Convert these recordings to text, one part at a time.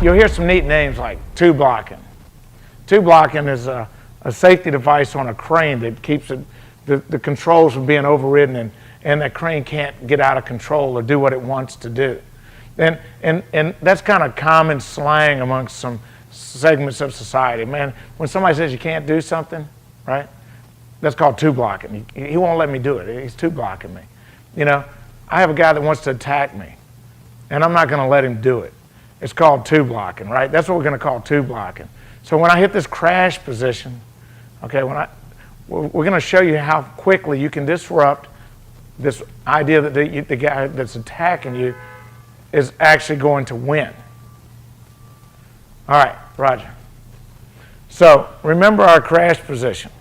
you'll hear some neat names like two blocking. Two blocking is a safety device on a crane that keeps the controls from being overridden, and that crane can't get out of control or do what it wants to do. And that's kind of common slang amongst some segments of society. Man, when somebody says you can't do something, right? That's called two blocking. He won't let me do it. He's two blocking me. You know, I have a guy that wants to attack me, and I'm not going to let him do it. It's called two blocking, right? That's what we're going to call two blocking. So when I hit this crash position, okay, we're going to show you how quickly you can disrupt this idea that the guy that's attacking you is actually going to win. All right, Roger. So remember our crash position.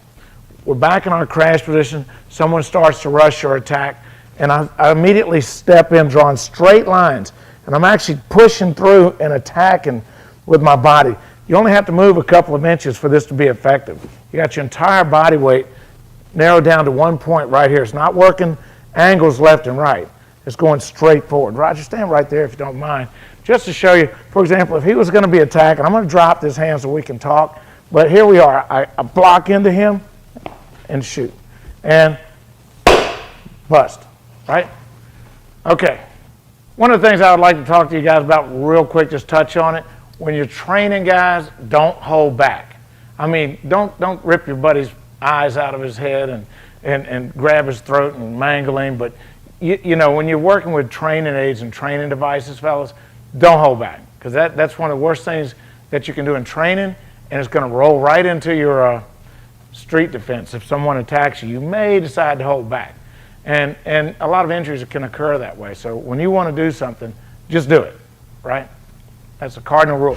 We're back in our crash position. Someone starts to rush or attack, and I immediately step in, drawing straight lines, and I'm actually pushing through and attacking with my body. You only have to move a couple of inches for this to be effective. You got your entire body weight narrowed down to one point right here. It's not working angles left and right. It's going straight forward. Roger, stand right there if you don't mind. Just to show you, for example, if he was going to be attacking, I'm going to drop this hand so we can talk, but here we are. I block into him and shoot. And bust, right? Okay. One of the things I would like to talk to you guys about real quick, just touch on it. When you're training guys, don't hold back. I mean, don't rip your buddy's eyes out of his head and grab his throat and mangle him, but you know, when you're working with training aids and training devices, fellas, don't hold back, because that's one of the worst things that you can do in training, and it's going to roll right into your street defense. If someone attacks you, you may decide to hold back, and a lot of injuries can occur that way. So when you want to do something, just do it, right? That's a cardinal rule.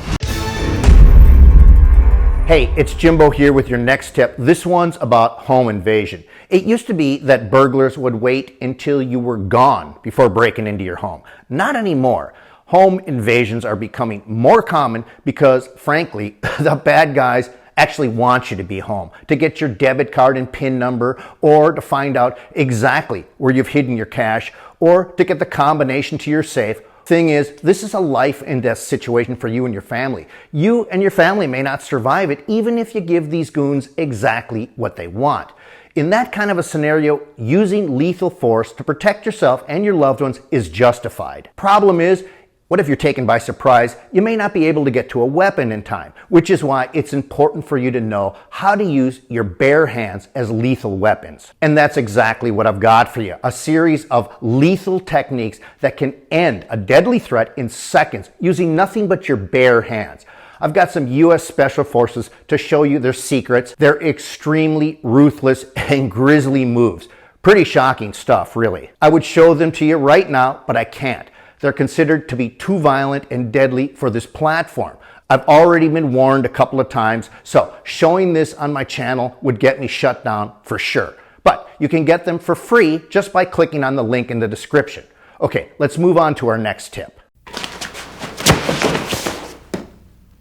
Hey, it's Jimbo here with your next tip. This one's about home invasion. It used to be that burglars would wait until you were gone before breaking into your home. Not anymore. Home invasions are becoming more common because, frankly, the bad guys actually want you to be home, to get your debit card and PIN number, or to find out exactly where you've hidden your cash, or to get the combination to your safe. Thing is, this is a life and death situation for you and your family. You and your family may not survive it, even if you give these goons exactly what they want. In that kind of a scenario, using lethal force to protect yourself and your loved ones is justified. Problem is, what if you're taken by surprise? You may not be able to get to a weapon in time, which is why it's important for you to know how to use your bare hands as lethal weapons. And that's exactly what I've got for you, a series of lethal techniques that can end a deadly threat in seconds using nothing but your bare hands. I've got some U.S. Special Forces to show you their secrets, their extremely ruthless and grisly moves. Pretty shocking stuff, really. I would show them to you right now, but I can't. They're considered to be too violent and deadly for this platform. I've already been warned a couple of times, so showing this on my channel would get me shut down for sure. But you can get them for free just by clicking on the link in the description. Okay, let's move on to our next tip.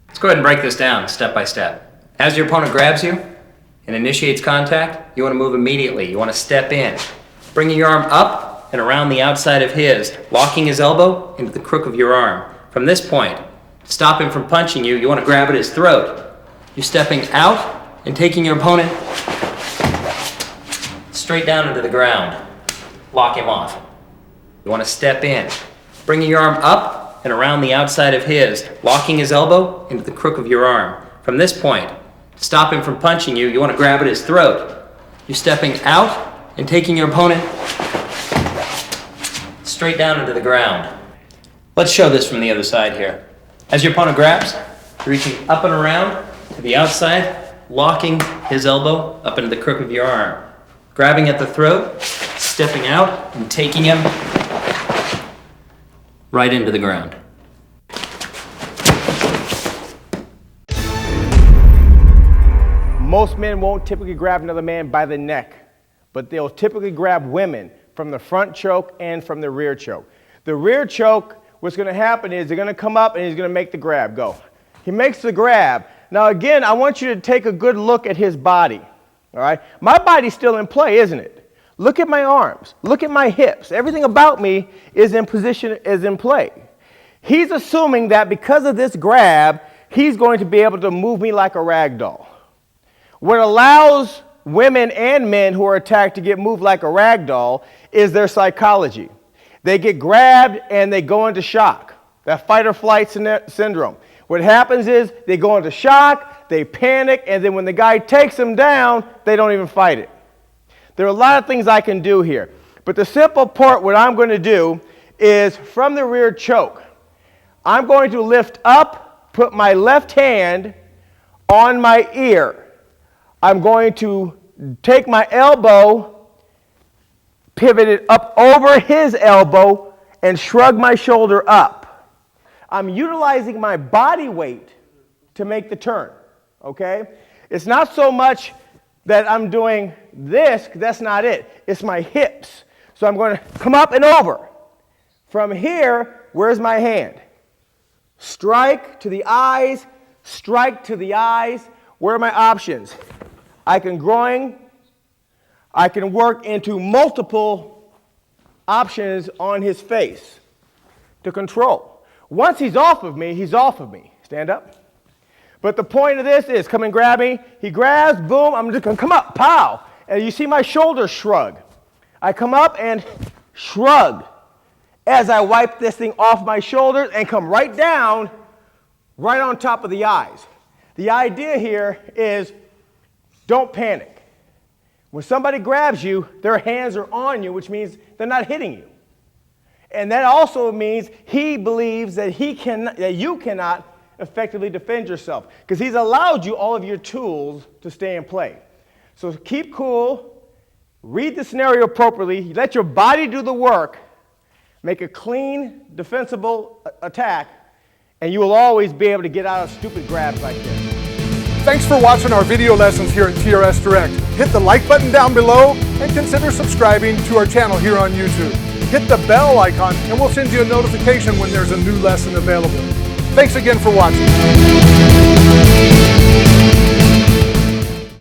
Let's go ahead and break this down step by step. As your opponent grabs you and initiates contact, you want to move immediately. You want to step in, bringing your arm up and around the outside of his, locking his elbow into the crook of your arm. From this point, to stop him from punching you, you want to grab at his throat. You're stepping out and taking your opponent straight down into the ground. Lock him off. You want to step in, bringing your arm up and around the outside of his, locking his elbow into the crook of your arm. From this point, to stop him from punching you, you want to grab at his throat. You're stepping out and taking your opponent straight down into the ground. Let's show this from the other side here. As your opponent grabs, reaching up and around to the outside, locking his elbow up into the crook of your arm. Grabbing at the throat, stepping out, and taking him right into the ground. Most men won't typically grab another man by the neck, but they'll typically grab women from the front choke and from the rear choke. The rear choke, what's going to happen is they're going to come up and he's going to make the grab. Go. He makes the grab. Now again, I want you to take a good look at his body. All right? My body's still in play, isn't it? Look at my arms. Look at my hips. Everything about me is in position, is in play. He's assuming that because of this grab, he's going to be able to move me like a rag doll. What allows women and men who are attacked to get moved like a rag doll is their psychology. They get grabbed and they go into shock, that fight or flight syndrome. What happens is they go into shock, they panic, and then when the guy takes them down, they don't even fight it. There are a lot of things I can do here, but the simple part, what I'm going to do is from the rear choke, I'm going to lift up, put my left hand on my ear. I'm going to take my elbow, pivot it up over his elbow, and shrug my shoulder up. I'm utilizing my body weight to make the turn, okay? It's not so much that I'm doing this, 'cause that's not it. It's my hips. So I'm going to come up and over. From here, where's my hand? Strike to the eyes, strike to the eyes. Where are my options? I can groin, I can work into multiple options on his face to control. Once he's off of me, he's off of me. Stand up. But the point of this is, come and grab me. He grabs, boom, I'm just going to come up, pow. And you see my shoulders shrug. I come up and shrug as I wipe this thing off my shoulders and come right down, right on top of the eyes. The idea here is don't panic. When somebody grabs you, their hands are on you, which means they're not hitting you. And that also means he believes that you cannot effectively defend yourself because he's allowed you all of your tools to stay in play. So keep cool, read the scenario appropriately, let your body do the work, make a clean, defensible attack, and you will always be able to get out of stupid grabs like this. Thanks for watching our video lessons here at TRS Direct. Hit the like button down below and consider subscribing to our channel here on YouTube. Hit the bell icon and we'll send you a notification when there's a new lesson available. Thanks again for watching.